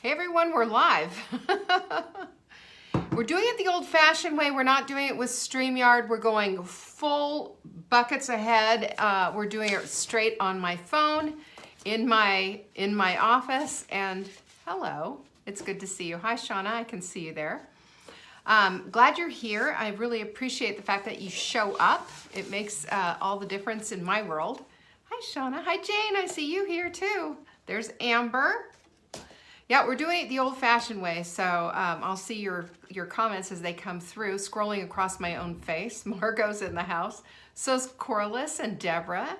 Hey everyone, we're live. We're doing it the old-fashioned way. We're not doing it with StreamYard. We're going full buckets ahead. We're doing it straight on my phone in my office. And hello, it's good to see you. Hi, Shauna, I can see you there. Glad you're here. I really appreciate the fact that you show up. It makes all the difference in my world. Hi, Shauna. Hi, Jane. I see you here too. There's Amber. Yeah, we're doing it the old-fashioned way, so I'll see your comments as they come through, scrolling across my own face. Margot's in the house. So's Corliss and Deborah.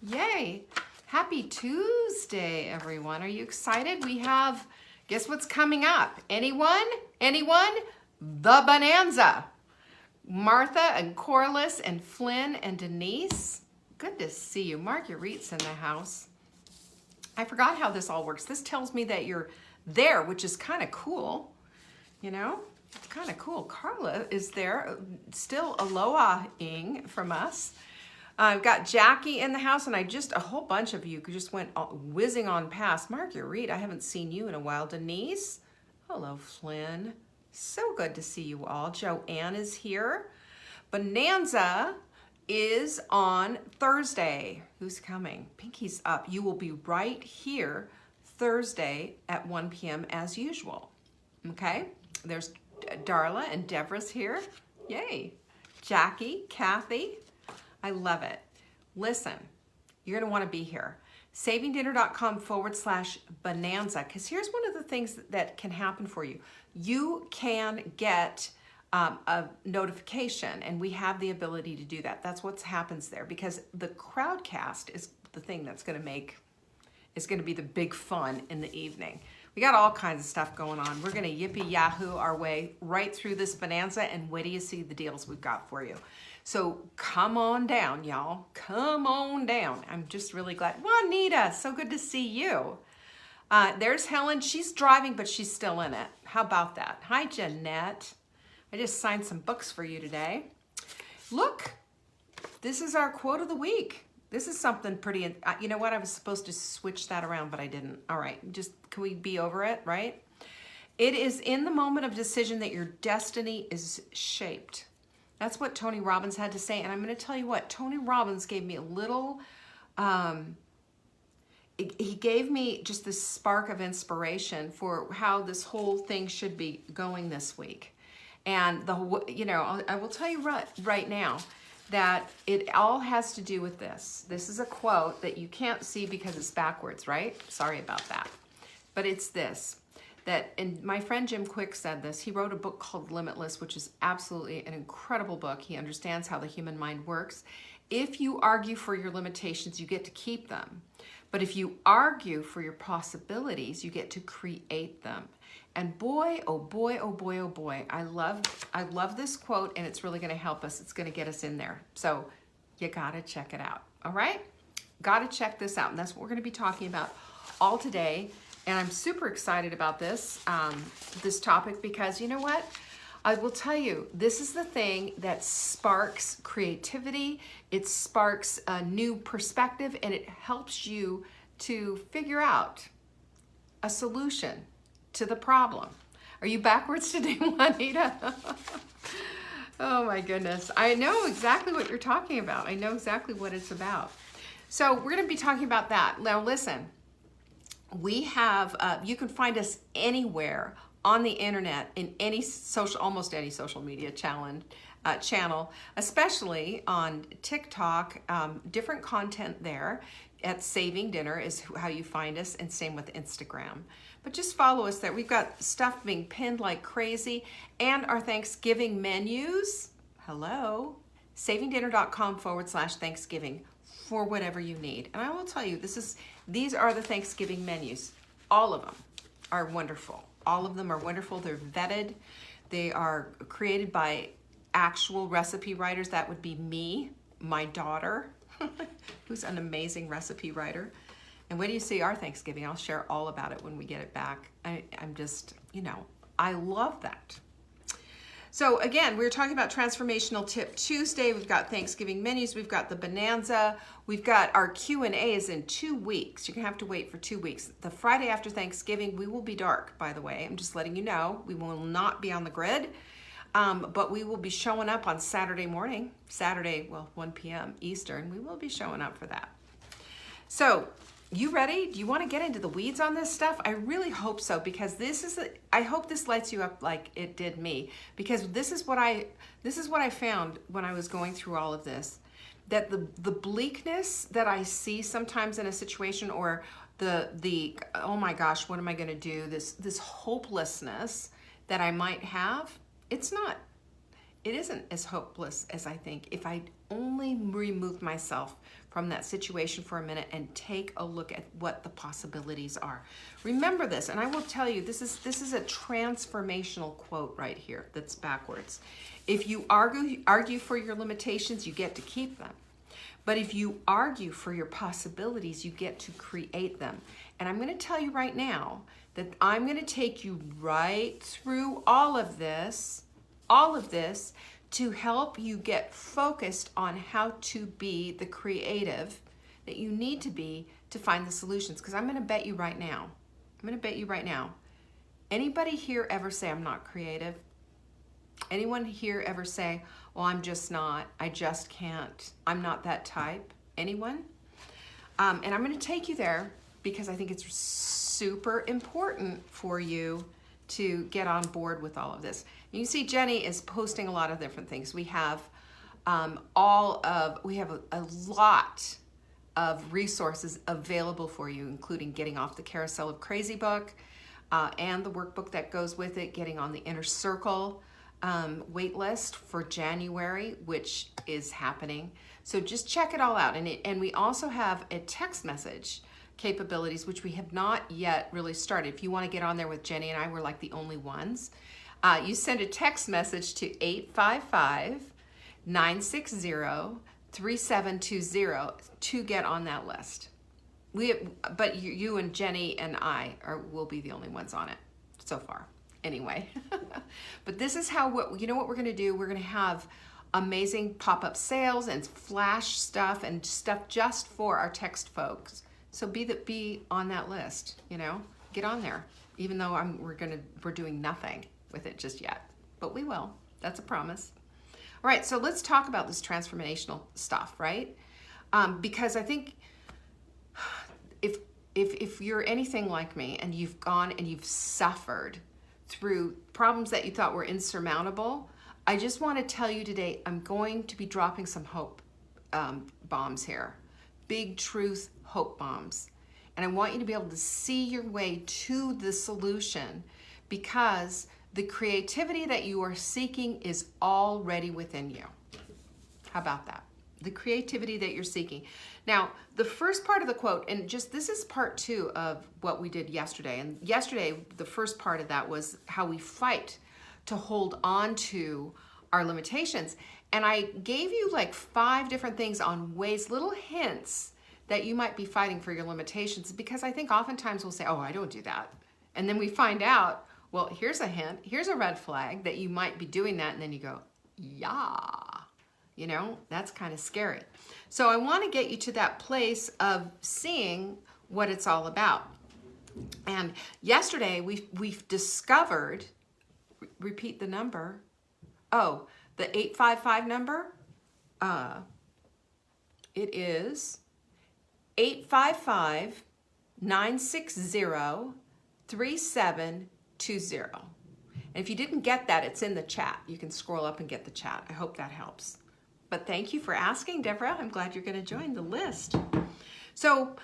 Yay! Happy Tuesday, everyone. Are you excited? We have, guess what's coming up? Anyone? Anyone? The Bonanza. Martha and Corliss and Flynn and Denise. Good to see you. Marguerite's in the house. I forgot how this all works. This tells me that you're there, which is kind of cool. You know, it's kind of cool. Carla is there, still aloha-ing from us. I've got Jackie in the house, and a whole bunch of you just went whizzing on past. Marguerite, I haven't seen you in a while. Denise, hello, Flynn. So good to see you all. Joanne is here. Bonanza is on Thursday. Who's coming? Pinky's up. You will be right here Thursday at 1 p.m. as usual. Okay? There's Darla and Deborah's here. Yay. Jackie, Kathy. I love it. Listen, you're going to want to be here. savingdinner.com/bonanza, because here's one of the things that can happen for you. You can get a notification, and we have the ability to do that. That's what happens there, because the crowdcast is the thing that's going to make, is going to be the big fun in the evening. We got all kinds of stuff going on. We're going to yippee yahoo our way right through this bonanza, and wait till you see the deals we've got for you. So come on down, y'all. Come on down. I'm just really glad. Juanita, so good to see you. There's Helen. She's driving, but she's still in it. How about that? Hi, Jeanette. I just signed some books for you today. Look, this is our quote of the week. This is something pretty, you know what? I was supposed to switch that around, but I didn't. All right, just, can we be over it, right? It is in the moment of decision that your destiny is shaped. That's what Tony Robbins had to say. And I'm going to tell you what, Tony Robbins gave me a little, he gave me just this spark of inspiration for how this whole thing should be going this week. And you know, I will tell you right now that it all has to do with this. This is a quote that you can't see because it's backwards, right? Sorry about that. But it's this, and my friend Jim Quick said this. He wrote a book called Limitless, which is absolutely an incredible book. He understands how the human mind works. If you argue for your limitations, you get to keep them. But if you argue for your possibilities, you get to create them. And boy, oh boy, oh boy, oh boy, I love this quote, and it's really going to help us. It's going to get us in there. So you got to check it out. All right? Got to check this out. And that's what we're going to be talking about all today. And I'm super excited about this, this topic, because you know what? I will tell you, this is the thing that sparks creativity. It sparks a new perspective, and it helps you to figure out a solution to the problem. Are you backwards today, Juanita? Oh my goodness. I know exactly what you're talking about. I know exactly what it's about. So we're going to be talking about that. Now listen, we have, you can find us anywhere on the internet, in any almost any social media channel, especially on TikTok, different content there. At Saving Dinner is how you find us, and same with Instagram. But just follow us there. We've got stuff being pinned like crazy, and our Thanksgiving menus. Hello, savingdinner.com/Thanksgiving for whatever you need. And I will tell you, these are the Thanksgiving menus. All of them are wonderful. All of them are wonderful. They're vetted. They are created by actual recipe writers. That would be me, my daughter, who's an amazing recipe writer. And when you see our Thanksgiving, I'll share all about it when we get it back. I'm just, you know, I love that. So again, we were talking about Transformational Tip Tuesday. We've got Thanksgiving menus. We've got the Bonanza. We've got our Q&A is in 2 weeks. You're going to have to wait for 2 weeks. The Friday after Thanksgiving, we will be dark, by the way. I'm just letting you know. We will not be on the grid, but we will be showing up on Saturday morning. Saturday, well, 1 p.m. Eastern. We will be showing up for that. So, you ready? Do you want to get into the weeds on this stuff? I really hope so, because I hope this lights you up like it did me, because this is what I found when I was going through all of this, that the bleakness that I see sometimes in a situation, or the oh my gosh, what am I going to do? This hopelessness that I might have, it isn't as hopeless as I think if I only removed myself from that situation for a minute and take a look at what the possibilities are. Remember this, and I will tell you, this is a transformational quote right here that's backwards. If you argue for your limitations, you get to keep them. But if you argue for your possibilities, you get to create them. And I'm going to tell you right now that I'm going to take you right through all of this, to help you get focused on how to be the creative that you need to be to find the solutions. Because I'm going to bet you right now, anybody here ever say, I'm not creative? Anyone here ever say, well, I'm just not, I just can't, I'm not that type? Anyone? And I'm going to take you there because I think it's super important for you to get on board with all of this. You see Jenny is posting a lot of different things. We have a lot of resources available for you, including getting off the Carousel of Crazy book and the workbook that goes with it, getting on the Inner Circle wait list for January, which is happening. So just check it all out. And we also have a text message capabilities, which we have not yet really started. If you want to get on there with Jenny and I, we're like the only ones. You send a text message to 855-960-3720 to get on that list. But you and Jenny and I will be the only ones on it so far. Anyway, but this is how, you know what we're going to do? We're going to have amazing pop-up sales and flash stuff and stuff just for our text folks. So be on that list, get on there, even though we're doing nothing with it just yet, but we will. That's a promise. All right, so let's talk about this transformational stuff, right? Because I think if you're anything like me and you've gone and you've suffered through problems that you thought were insurmountable, I just want to tell you today, I'm going to be dropping some hope bombs here. Big truth hope bombs. And I want you to be able to see your way to the solution, because the creativity that you are seeking is already within you. How about that? The creativity that you're seeking. Now, the first part of the quote, and this is part 2 of what we did yesterday. And yesterday, the first part of that was how we fight to hold on to our limitations. And I gave you like 5 different things on ways, little hints that you might be fighting for your limitations, because I think oftentimes we'll say, oh, I don't do that. And then we find out, well, here's a hint, here's a red flag that you might be doing that, and then you go, yeah, that's kind of scary. So I want to get you to that place of seeing what it's all about. And yesterday we've discovered, repeat the number, the 855 number, it is 855-960-3720. And if you didn't get that, it's in the chat. You can scroll up and get the chat. I hope that helps. But thank you for asking, Deborah. I'm glad you're going to join the list. So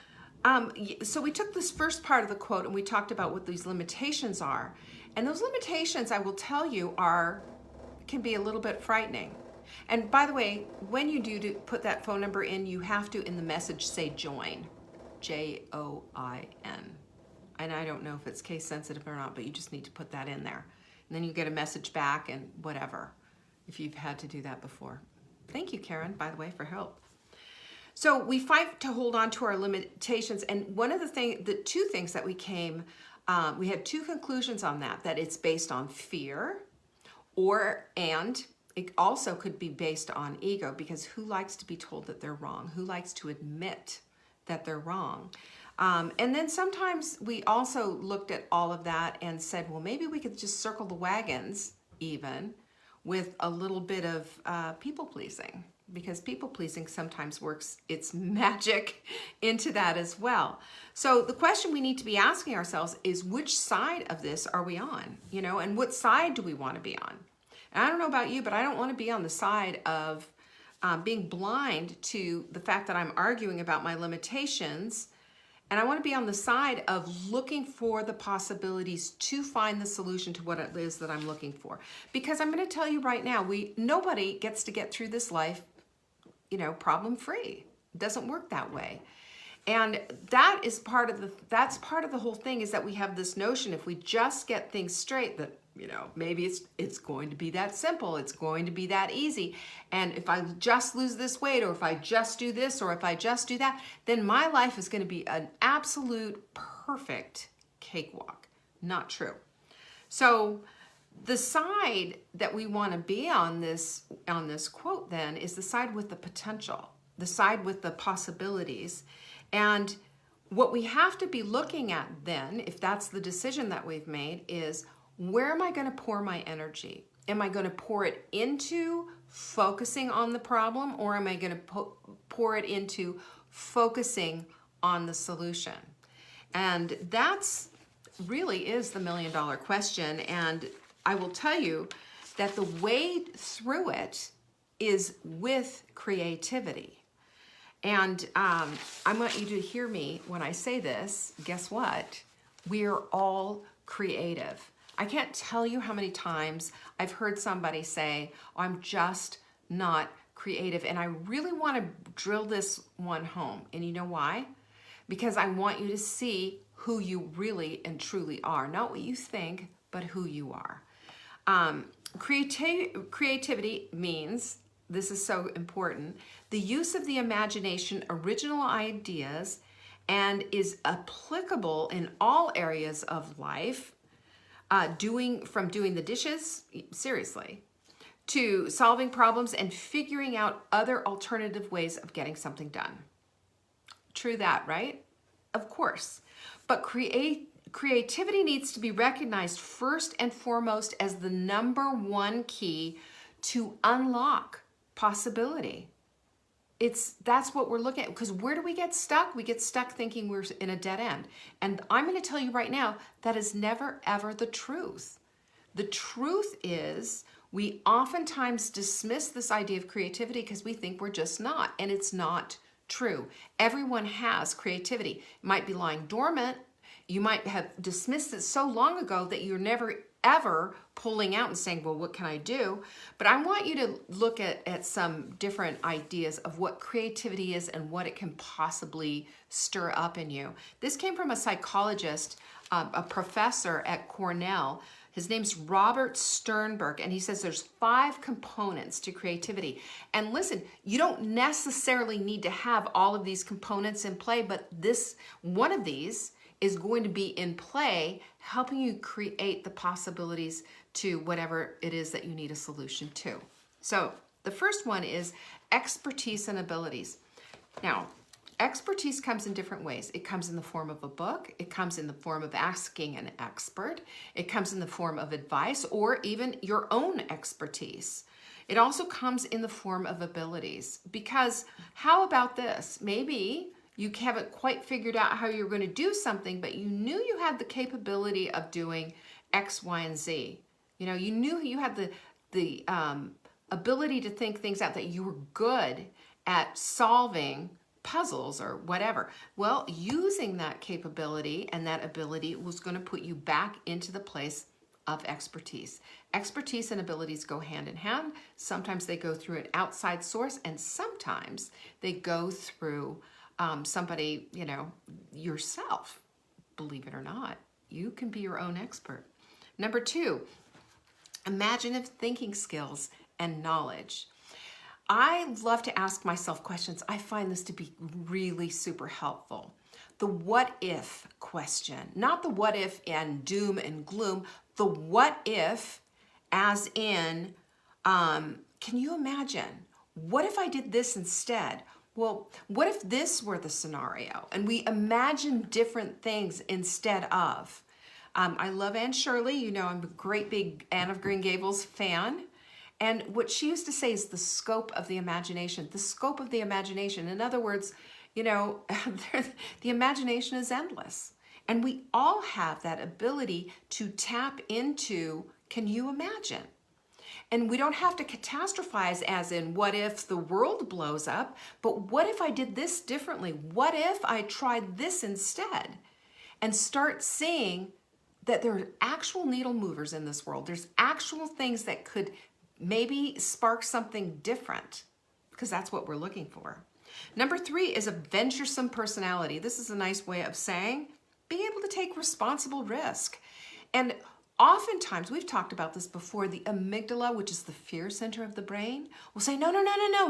we took this first part of the quote and we talked about what these limitations are. And those limitations, I will tell you, can be a little bit frightening. And by the way, when you do put that phone number in, you have to, in the message, say join, J-O-I-N. And I don't know if it's case sensitive or not, but you just need to put that in there. And then you get a message back and whatever, if you've had to do that before. Thank you, Karen, by the way, for help. So we fight to hold on to our limitations. And one of the 2 things that we had 2 conclusions on that it's based on fear, And it also could be based on ego, because who likes to be told that they're wrong? Who likes to admit that they're wrong? And then sometimes we also looked at all of that and said, well, maybe we could just circle the wagons even with a little bit of people pleasing, because people pleasing sometimes works its magic into that as well. So the question we need to be asking ourselves is, which side of this are we on? You know, and what side do we want to be on? And I don't know about you, but I don't want to be on the side of being blind to the fact that I'm arguing about my limitations. And I want to be on the side of looking for the possibilities to find the solution to what it is that I'm looking for. Because I'm going to tell you right now, nobody gets to get through this life, you know, problem free. It doesn't work that way. And that is that's part of the whole thing, is that we have this notion, if we just get things straight, that, you know, maybe it's going to be that simple, it's going to be that easy. And if I just lose this weight, or if I just do this, or if I just do that, then my life is going to be an absolute perfect cakewalk. Not true. So the side that we want to be on this quote then is the side with the potential, the side with the possibilities. And what we have to be looking at then, if that's the decision that we've made, is, where am I going to pour my energy? Am I going to pour it into focusing on the problem, or am I going to pour it into focusing on the solution? And that's really is the $1 million question. And I will tell you that the way through it is with creativity. And I want you to hear me when I say this. Guess what? We are all creative. I can't tell you how many times I've heard somebody say, oh, I'm just not creative. And I really want to drill this one home. And you know why? Because I want you to see who you really and truly are. Not what you think, but who you are. Creativity means, this is so important, the use of the imagination, original ideas, and is applicable in all areas of life, from doing the dishes, seriously, to solving problems and figuring out other alternative ways of getting something done. True that, right? Of course. But creativity needs to be recognized first and foremost as the #1 key to unlock possibility. That's what we're looking at, because where do we get stuck? We get stuck thinking we're in a dead end. And I'm going to tell you right now, that is never, ever the truth. The truth is, we oftentimes dismiss this idea of creativity because we think we're just not, and it's not true. Everyone has creativity. It might be lying dormant. You might have dismissed it so long ago that you're never ever pulling out and saying, well, what can I do? But I want you to look at some different ideas of what creativity is and what it can possibly stir up in you. This came from a psychologist, a professor at Cornell. His name's Robert Sternberg, and he says there's 5 components to creativity. And listen, you don't necessarily need to have all of these components in play, but one of these is going to be in play, helping you create the possibilities to whatever it is that you need a solution to. So the first one is expertise and abilities. Now, expertise comes in different ways. It comes in the form of a book. It comes in the form of asking an expert. It comes in the form of advice, or even your own expertise. It also comes in the form of abilities, because how about this? Maybe you haven't quite figured out how you're going to do something, but you knew you had the capability of doing X, Y, and Z. You know, you knew you had the ability to think things out, that you were good at solving puzzles or whatever. Well, using that capability and that ability was going to put you back into the place of expertise. Expertise and abilities go hand in hand. Sometimes they go through an outside source, and sometimes they go through somebody, you know, yourself. Believe it or not, you can be your own expert. Number 2, imaginative thinking skills and knowledge. I love to ask myself questions. I find this to be really super helpful. The what if question, not the what if and doom and gloom, the what if as in, can you imagine? What if I did this instead? Well, what if this were the scenario? And we imagine different things instead of. I love Anne Shirley. You know, I'm a great big Anne of Green Gables fan. And what she used to say is the scope of the imagination. The scope of the imagination. In other words, you know, the imagination is endless. And we all have that ability to tap into, can you imagine? And we don't have to catastrophize as in what if the world blows up, but what if I did this differently? What if I tried this instead? And start seeing that there are actual needle movers in this world. There's actual things that could maybe spark something different, because that's what we're looking for. Number 3 is a venturesome personality. This is a nice way of saying being able to take responsible risk. And oftentimes, we've talked about this before, the amygdala, which is the fear center of the brain, will say, no,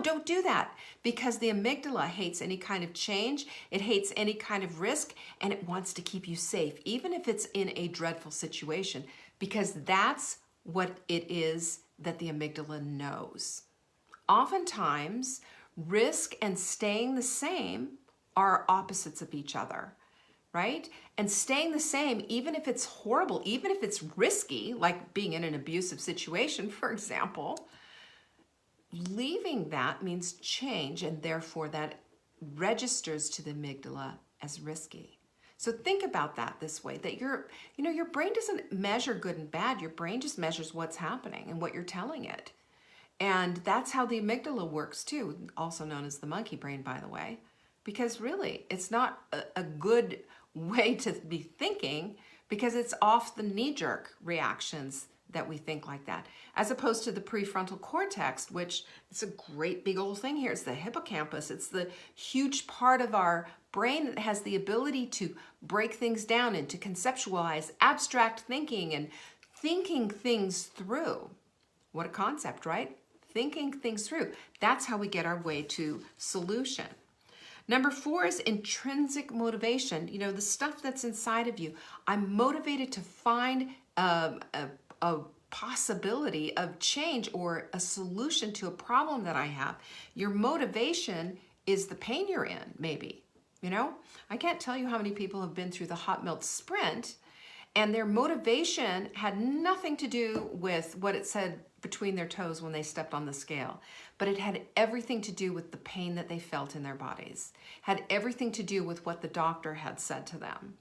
don't do that. Because the amygdala hates any kind of change, it hates any kind of risk, and it wants to keep you safe, even if it's in a dreadful situation, because that's what it is that the amygdala knows. Oftentimes, risk and staying the same are opposites of each other. Right? And staying the same, even if it's horrible, even if it's risky, like being in an abusive situation, for example, leaving that means change, and therefore that registers to the amygdala as risky. So think about that this way, that your brain doesn't measure good and bad. Your brain just measures what's happening and what you're telling it. And that's how the amygdala works too, also known as the monkey brain, by the way, because really it's not a good way to be thinking, because it's off the knee-jerk reactions that we think like that, as opposed to the prefrontal cortex, which is a great big old thing here. It's the hippocampus. It's the huge part of our brain that has the ability to break things down and to conceptualize abstract thinking and thinking things through. What a concept, right? Thinking things through. That's how we get our way to solution. Number 4 is intrinsic motivation. You know, the stuff that's inside of you. I'm motivated to find a possibility of change or a solution to a problem that I have. Your motivation is the pain you're in, maybe. You know, I can't tell you how many people have been through the hot melt sprint, and their motivation had nothing to do with what it said between their toes when they stepped on the scale, but it had everything to do with the pain that they felt in their bodies, had everything to do with what the doctor had said to them.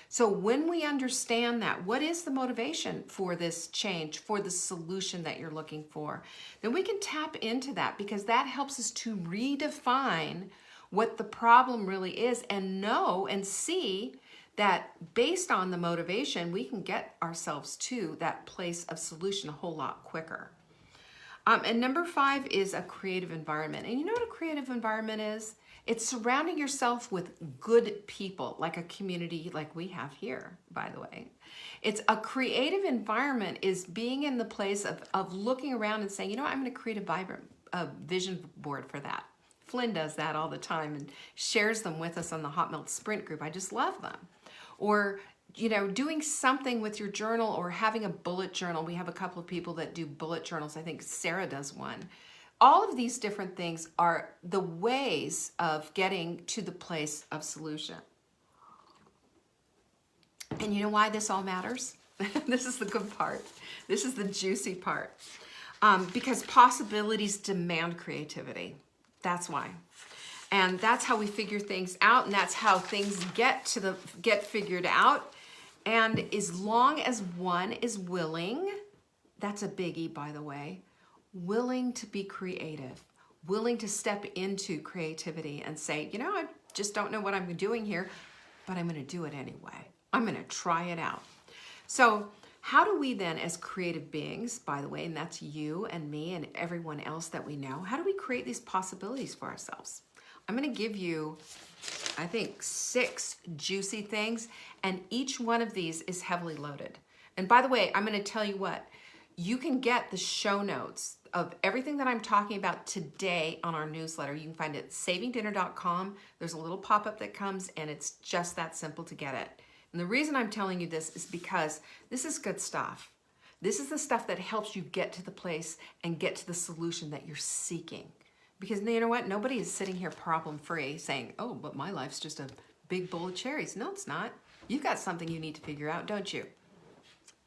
So when we understand that, what is the motivation for this change, for the solution that you're looking for, then we can tap into that, because that helps us to redefine what the problem really is and know and see that based on the motivation, we can get ourselves to that place of solution a whole lot quicker. And number 5 is a creative environment. And you know what a creative environment is? It's surrounding yourself with good people, like a community like we have here, by the way. It's a creative environment is being in the place of looking around and saying, you know what, I'm going to create a vision board for that. Flynn does that all the time and shares them with us on the Hot Melt Sprint group. I just love them. Or, you know, doing something with your journal or having a bullet journal. We have a couple of people that do bullet journals. I think Sarah does one. All of these different things are the ways of getting to the place of solution. And you know why this all matters? This is the good part. This is the juicy part. Because possibilities demand creativity. That's why. And that's how we figure things out, and that's how things get figured out. And as long as one is willing, that's a biggie, by the way, willing to be creative, willing to step into creativity and say, you know, I just don't know what I'm doing here, but I'm going to do it anyway. I'm going to try it out. So how do we then, as creative beings, by the way, and that's you and me and everyone else that we know, how do we create these possibilities for ourselves? I'm going to give you, I think, 6 juicy things, and each one of these is heavily loaded. And by the way, I'm going to tell you what, you can get the show notes of everything that I'm talking about today on our newsletter. You can find it at savingdinner.com. There's a little pop-up that comes, and it's just that simple to get it. And the reason I'm telling you this is because this is good stuff. This is the stuff that helps you get to the place and get to the solution that you're seeking. Because you know what? Nobody is sitting here problem-free saying, oh, but my life's just a big bowl of cherries. No, it's not. You've got something you need to figure out, don't you?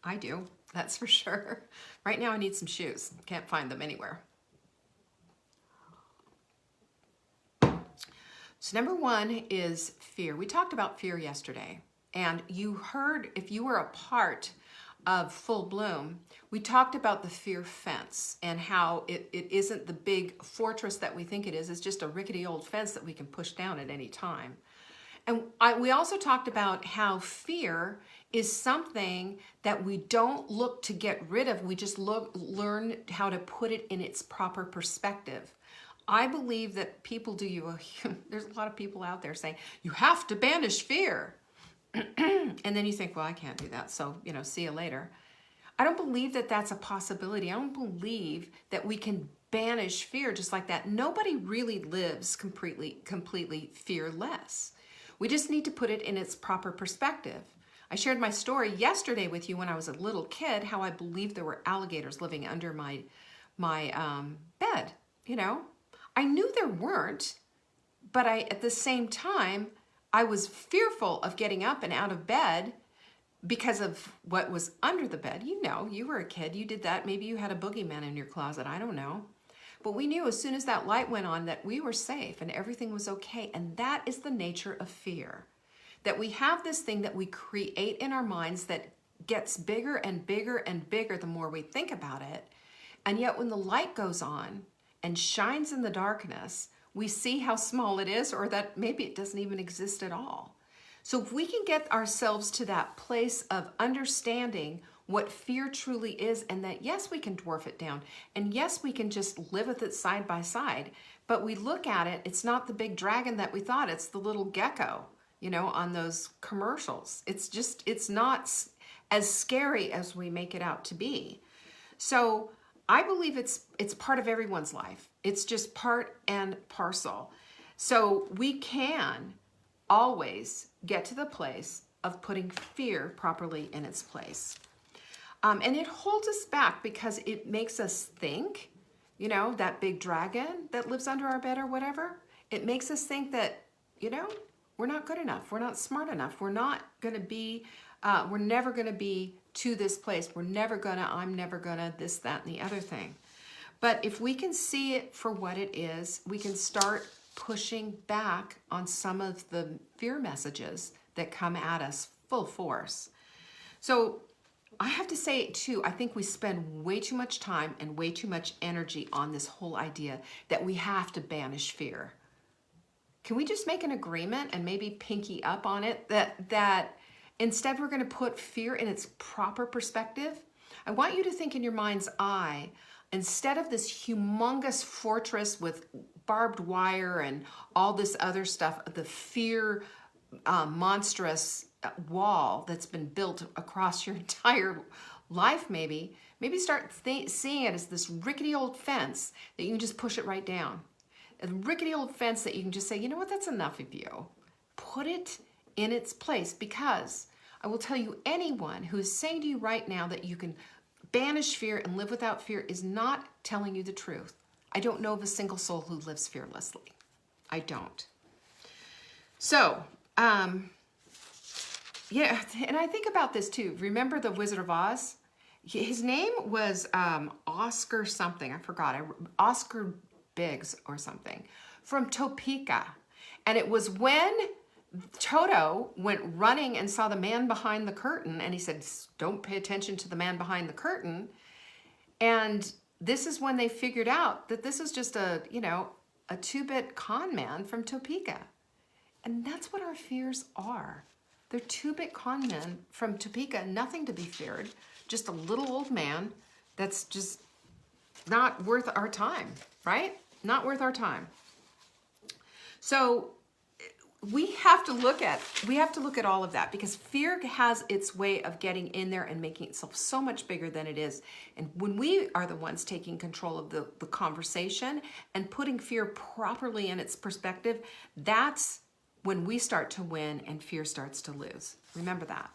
I do, that's for sure. Right now I need some shoes. Can't find them anywhere. So number one is fear. We talked about fear yesterday. And you heard, if you were a part of Full Bloom, we talked about the fear fence and how it isn't the big fortress that we think it is. It's just a rickety old fence that we can push down at any time. And we also talked about how fear is something that we don't look to get rid of. We just learn how to put it in its proper perspective. I believe that people do you, there's a lot of people out there saying, you have to banish fear. And then you think, well, I can't do that. So, see you later. I don't believe that that's a possibility. I don't believe that we can banish fear just like that. Nobody really lives completely fearless. We just need to put it in its proper perspective. I shared my story yesterday with you when I was a little kid, how I believed there were alligators living under my bed. I knew there weren't, but at the same time, I was fearful of getting up and out of bed because of what was under the bed. You were a kid, you did that. Maybe you had a boogeyman in your closet, I don't know. But we knew as soon as that light went on that we were safe and everything was okay. And that is the nature of fear. That we have this thing that we create in our minds that gets bigger and bigger and bigger the more we think about it. And yet when the light goes on and shines in the darkness, we see how small it is, or that maybe it doesn't even exist at all. So if we can get ourselves to that place of understanding what fear truly is, and that yes, we can dwarf it down, and yes, we can just live with it side by side, but we look at it, it's not the big dragon that we thought, it's the little gecko, on those commercials. It's not as scary as we make it out to be. So I believe it's part of everyone's life. It's just part and parcel. So we can always get to the place of putting fear properly in its place. And it holds us back because it makes us think, that big dragon that lives under our bed or whatever, it makes us think that, we're not good enough. We're not smart enough. We're not going to be, we're never going to be to this place. I'm never gonna this, that, and the other thing. But if we can see it for what it is, we can start pushing back on some of the fear messages that come at us full force. So I have to say too, I think we spend way too much time and way too much energy on this whole idea that we have to banish fear. Can we just make an agreement and maybe pinky up on it that instead we're going to put fear in its proper perspective? I want you to think in your mind's eye, instead of this humongous fortress with barbed wire and all this other stuff, the fear monstrous wall that's been built across your entire life, maybe start seeing it as this rickety old fence that you can just push it right down. A rickety old fence that you can just say, you know what, that's enough of you. Put it in its place, because I will tell you, anyone who is saying to you right now that you can banish fear and live without fear is not telling you the truth. I don't know of a single soul who lives fearlessly. I don't. So, yeah, and I think about this too. Remember the Wizard of Oz? His name was Oscar something. I forgot. Oscar Biggs or something, from Topeka. And it was when Toto went running and saw the man behind the curtain, and he said, don't pay attention to the man behind the curtain. And this is when they figured out that this is just a two-bit con man from Topeka. And that's what our fears are. They're two-bit con men from Topeka, nothing to be feared, just a little old man that's just not worth our time, right? Not worth our time. So we have to look at all of that, because fear has its way of getting in there and making itself so much bigger than it is. And when we are the ones taking control of the conversation and putting fear properly in its perspective, that's when we start to win and fear starts to lose. Remember that.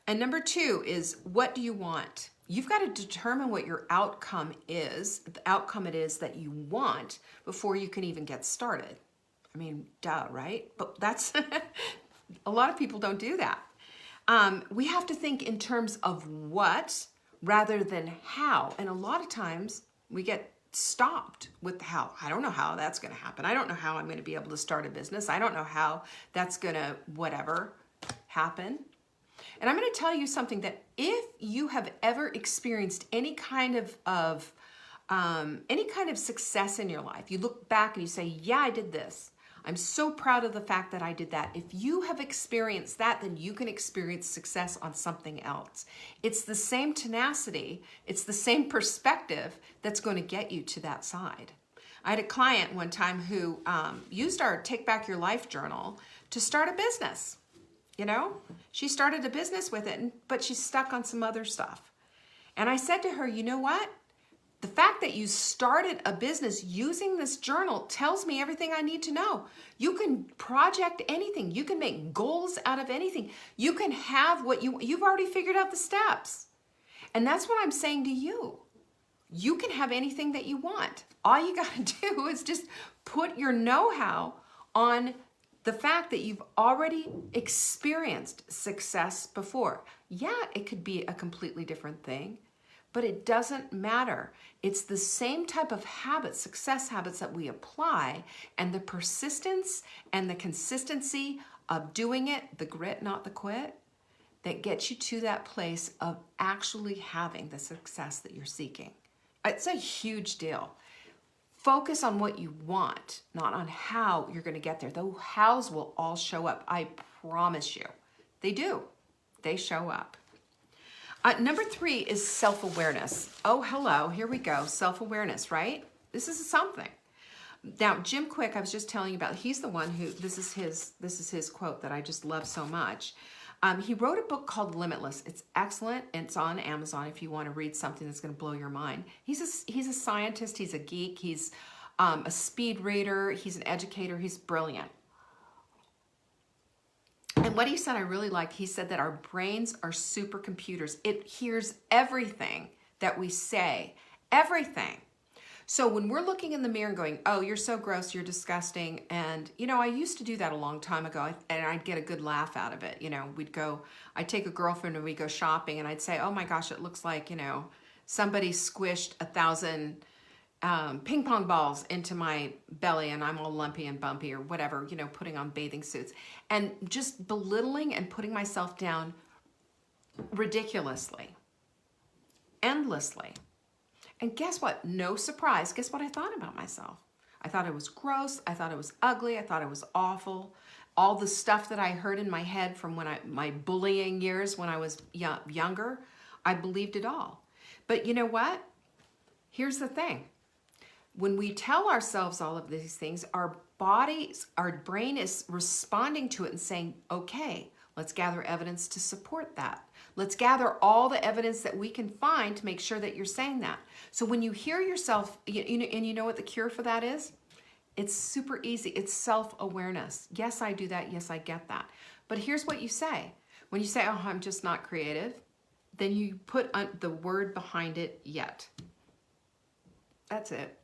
And number two is, what do you want? you've got to determine what your outcome is, the outcome it is that you want before you can even get started. I mean, duh, right? But that's, a lot of people don't do that. We have to think in terms of what rather than how. And a lot of times we get stopped with how. I don't know how that's going to happen. I don't know how I'm going to be able to start a business. I don't know how that's going to whatever happen. And I'm going to tell you something, that if you have ever experienced any kind of success in your life, you look back and you say, yeah, I did this. I'm so proud of the fact that I did that. If you have experienced that, then you can experience success on something else. It's the same tenacity, it's the same perspective that's going to get you to that side. I had a client one time who used our Take Back Your Life journal to start a business. You know, she started a business with it, but she's stuck on some other stuff. And I said to her, you know what? The fact that you started a business using this journal tells me everything I need to know. You can project anything. You can make goals out of anything. You can have what you've already figured out the steps. And that's what I'm saying to you. You can have anything that you want. All you got to do is just put your know-how on the fact that you've already experienced success before. Yeah, it could be a completely different thing, but it doesn't matter. It's the same type of habits, success habits, that we apply, and the persistence and the consistency of doing it, the grit, not the quit, that gets you to that place of actually having the success that you're seeking. It's a huge deal. Focus on what you want, not on how you're going to get there. The hows will all show up. I promise you. They do. They show up. Number 3 is self-awareness. Oh, hello. Here we go. Self-awareness, right? This is something. Now, Jim Quick, I was just telling you about, he's the one who, this is his quote that I just love so much. He wrote a book called Limitless. It's excellent. It's on Amazon if you want to read something that's going to blow your mind. He's a scientist. He's a geek. He's a speed reader. He's an educator. He's brilliant. And what he said I really liked, he said that our brains are supercomputers. It hears everything that we say, everything. So when we're looking in the mirror and going, oh, you're so gross, you're disgusting. And, you know, I used to do that a long time ago, and I'd get a good laugh out of it. You know, I'd take a girlfriend and we'd go shopping, and I'd say, oh my gosh, it looks like, you know, somebody squished 1,000 ping pong balls into my belly and I'm all lumpy and bumpy or whatever, you know, putting on bathing suits. And just belittling and putting myself down ridiculously, endlessly. And guess what? No surprise. Guess what I thought about myself? I thought it was gross. I thought it was ugly. I thought it was awful. All the stuff that I heard in my head from my bullying years when I was younger, I believed it all. But you know what? Here's the thing. When we tell ourselves all of these things, our brain is responding to it and saying, okay, let's gather evidence to support that. Let's gather all the evidence that we can find to make sure that you're saying that. So when you hear yourself, and you know what the cure for that is? It's super easy. It's self-awareness. Yes, I do that. Yes, I get that. But here's what you say. When you say, oh, I'm just not creative, then you put the word behind it, yet. That's it.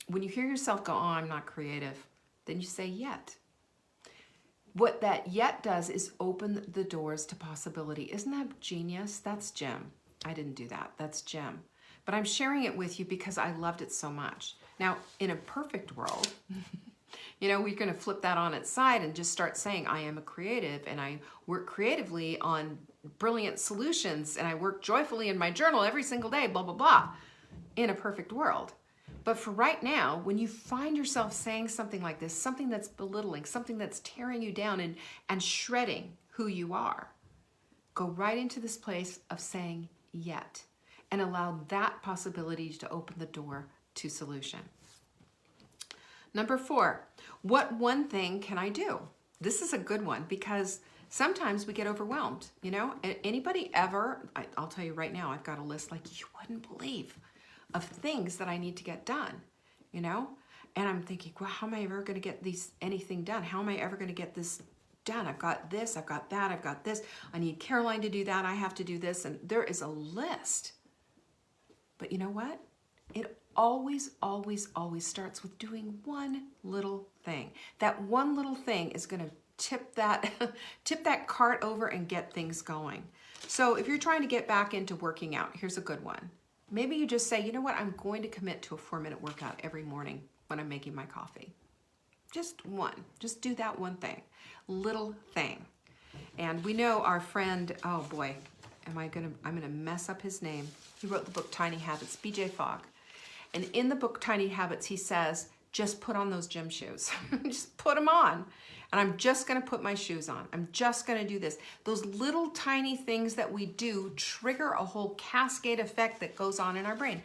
When you hear yourself go, oh, I'm not creative, then you say yet. What that yet does is open the doors to possibility. Isn't that genius? That's Jim. I didn't do that. That's Jim. But I'm sharing it with you because I loved it so much. Now, in a perfect world, you know, we're going to flip that on its side and just start saying, I am a creative and I work creatively on brilliant solutions and I work joyfully in my journal every single day, blah, blah, blah, in a perfect world. But for right now, when you find yourself saying something like this, something that's belittling, something that's tearing you down and shredding who you are, go right into this place of saying yet and allow that possibility to open the door to solution. Number 4, what one thing can I do? This is a good one because sometimes we get overwhelmed, you know? Anybody ever, I'll tell you right now, I've got a list like you wouldn't believe of things that I need to get done, you know? And I'm thinking, well, how am I ever going to get anything done? How am I ever going to get this done? I've got this, I've got that, I've got this. I need Caroline to do that. I have to do this. And there is a list But you know what? It always, always, always starts with doing one little thing. That one little thing is going to tip that tip that cart over and get things going. So if you're trying to get back into working out, here's a good one. Maybe you just say, you know what? I'm going to commit to a 4-minute workout every morning when I'm making my coffee. Just one. Just do that one thing. Little thing. And we know our friend, oh boy, I'm gonna mess up his name. He wrote the book Tiny Habits, BJ Fogg. And in the book Tiny Habits, he says, just put on those gym shoes. Just put them on. And I'm just gonna put my shoes on. I'm just gonna do this. Those little tiny things that we do trigger a whole cascade effect that goes on in our brain.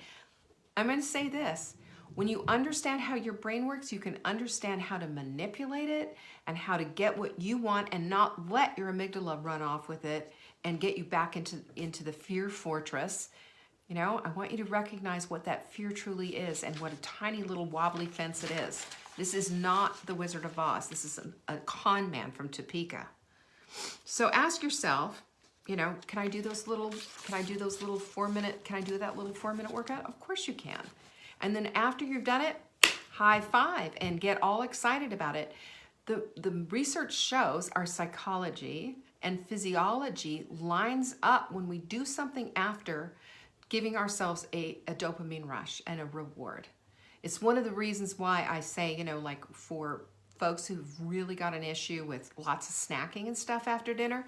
I'm gonna say this. When you understand how your brain works, you can understand how to manipulate it and how to get what you want and not let your amygdala run off with it and get you back into the fear fortress. You know, I want you to recognize what that fear truly is and what a tiny little wobbly fence it is. This is not the Wizard of Oz. This is a con man from Topeka. So ask yourself, you know, can I do that little 4-minute workout? Of course you can. And then after you've done it, high five and get all excited about it. The research shows our psychology and physiology lines up when we do something after giving ourselves a dopamine rush and a reward. It's one of the reasons why I say, you know, like for folks who've really got an issue with lots of snacking and stuff after dinner,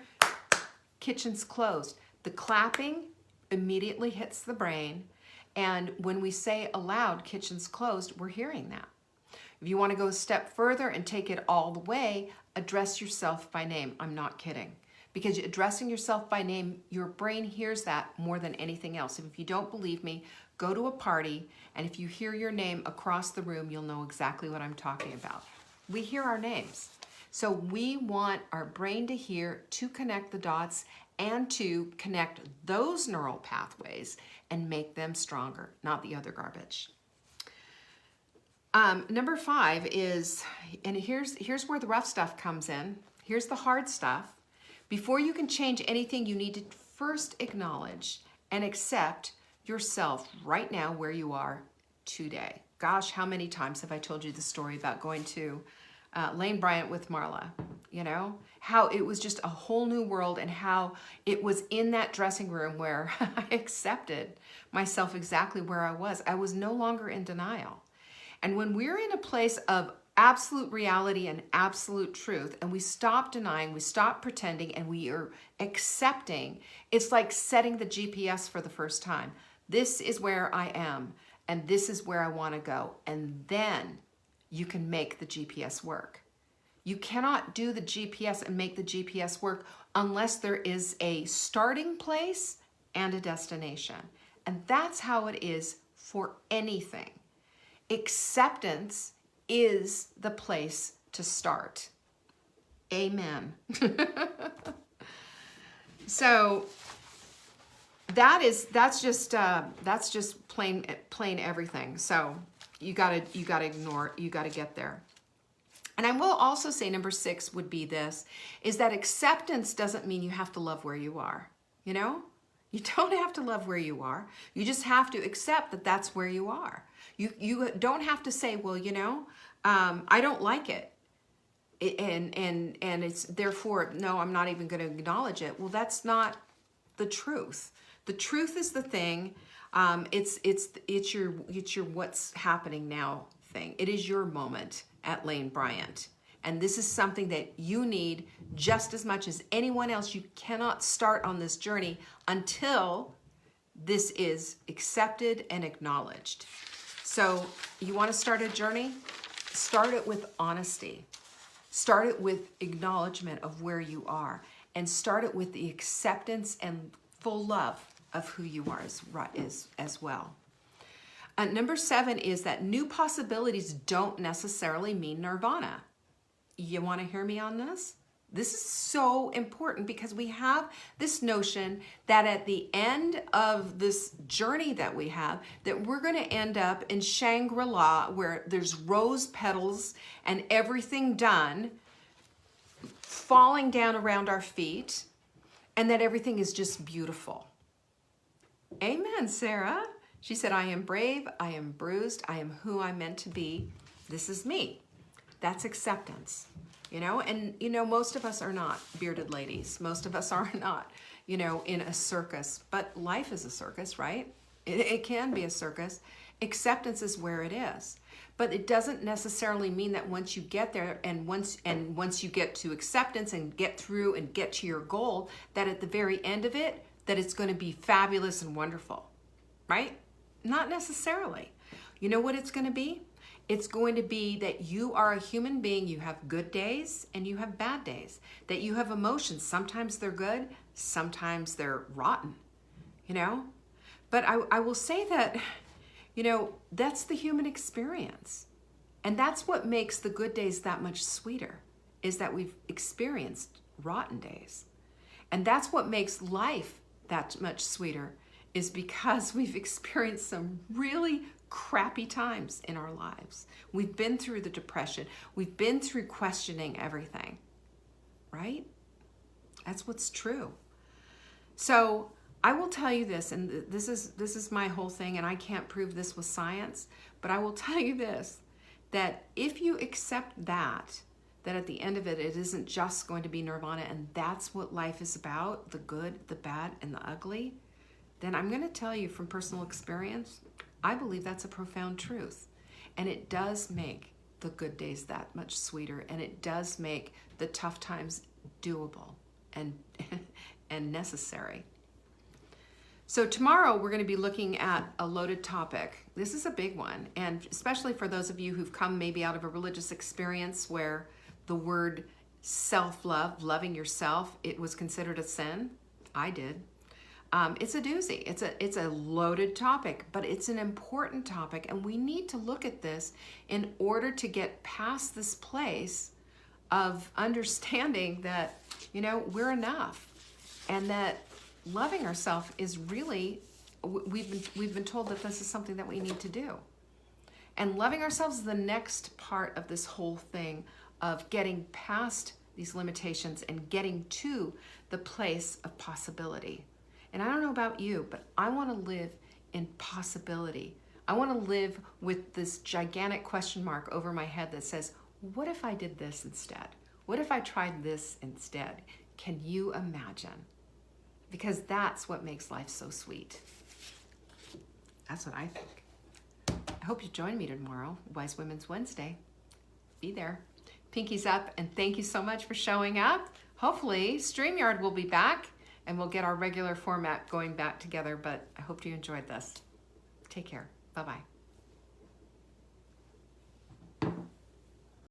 kitchen's closed. The clapping immediately hits the brain. And when we say aloud, kitchen's closed, we're hearing that. If you want to go a step further and take it all the way, address yourself by name. I'm not kidding. Because addressing yourself by name, your brain hears that more than anything else. And if you don't believe me, go to a party, and if you hear your name across the room, you'll know exactly what I'm talking about. We hear our names. So we want our brain to hear, to connect the dots, and to connect those neural pathways and make them stronger, not the other garbage. Number 5 is, and here's where the rough stuff comes in. Here's the hard stuff. Before you can change anything, you need to first acknowledge and accept yourself right now where you are today. Gosh, how many times have I told you the story about going to Lane Bryant with Marla? You know, how it was just a whole new world and how it was in that dressing room where I accepted myself exactly where I was. I was no longer in denial. And when we're in a place of absolute reality and absolute truth, and we stop denying, we stop pretending, and we are accepting, it's like setting the GPS for the first time. This is where I am, and this is where I want to go. And then you can make the GPS work. You cannot do the GPS and make the GPS work unless there is a starting place and a destination. And that's how it is for anything. Acceptance is the place to start. Amen. So that's just plain everything. So you gotta ignore, you gotta get there. And I will also say number 6 would be this, is that acceptance doesn't mean you have to love where you are, you know? You don't have to love where you are. You just have to accept that that's where you are. You don't have to say, well, you know, I don't like it. And it's therefore, no, I'm not even going to acknowledge it. Well, that's not the truth. The truth is the thing. It's your what's happening now thing. It is your moment at Lane Bryant. And this is something that you need just as much as anyone else. You cannot start on this journey until this is accepted and acknowledged. So you want to start a journey? Start it with honesty. Start it with acknowledgement of where you are. And start it with the acceptance and full love of who you are as well. Number 7 is that new possibilities don't necessarily mean nirvana. You want to hear me on this? This is so important because we have this notion that at the end of this journey that we have, that we're going to end up in Shangri-La where there's rose petals and everything done falling down around our feet, and that everything is just beautiful. Amen, Sarah. She said, I am brave, I am bruised, I am who I'm meant to be. This is me. That's acceptance, you know? And, you know, most of us are not bearded ladies. Most of us are not, you know, in a circus. But life is a circus, right? It can be a circus. Acceptance is where it is. But it doesn't necessarily mean that once you get there and once you get to acceptance and get through and get to your goal, that at the very end of it, that it's going to be fabulous and wonderful, right? Not necessarily. You know what it's going to be? It's going to be that you are a human being. You have good days and you have bad days. That you have emotions. Sometimes they're good, sometimes they're rotten, you know? But I will say that, you know, that's the human experience. And that's what makes the good days that much sweeter, is that we've experienced rotten days. And that's what makes life that much sweeter, is because we've experienced some really crappy times in our lives. We've been through the depression. We've been through questioning everything, right? That's what's true. So I will tell you this, and this is my whole thing, and I can't prove this with science, but I will tell you this, that if you accept that at the end of it, it isn't just going to be nirvana, and that's what life is about, the good, the bad, and the ugly, then I'm going to tell you from personal experience, I believe that's a profound truth. And it does make the good days that much sweeter, and it does make the tough times doable and necessary. So tomorrow we're going to be looking at a loaded topic. This is a big one, and especially for those of you who've come maybe out of a religious experience where the word self-love, loving yourself, it was considered a sin. I did. It's a doozy. It's a loaded topic, but it's an important topic, and we need to look at this in order to get past this place of understanding that, you know, we're enough, and that loving ourselves is really, we've been told that this is something that we need to do. And loving ourselves is the next part of this whole thing of getting past these limitations and getting to the place of possibility. And I don't know about you, but I want to live in possibility. I want to live with this gigantic question mark over my head that says, what if I did this instead? What if I tried this instead? Can you imagine? Because that's what makes life so sweet. That's what I think. I hope you join me tomorrow, Wise Women's Wednesday. Be there. Pinkies up, and thank you so much for showing up. Hopefully, StreamYard will be back, and we'll get our regular format going back together, but I hope you enjoyed this. Take care. Bye-bye.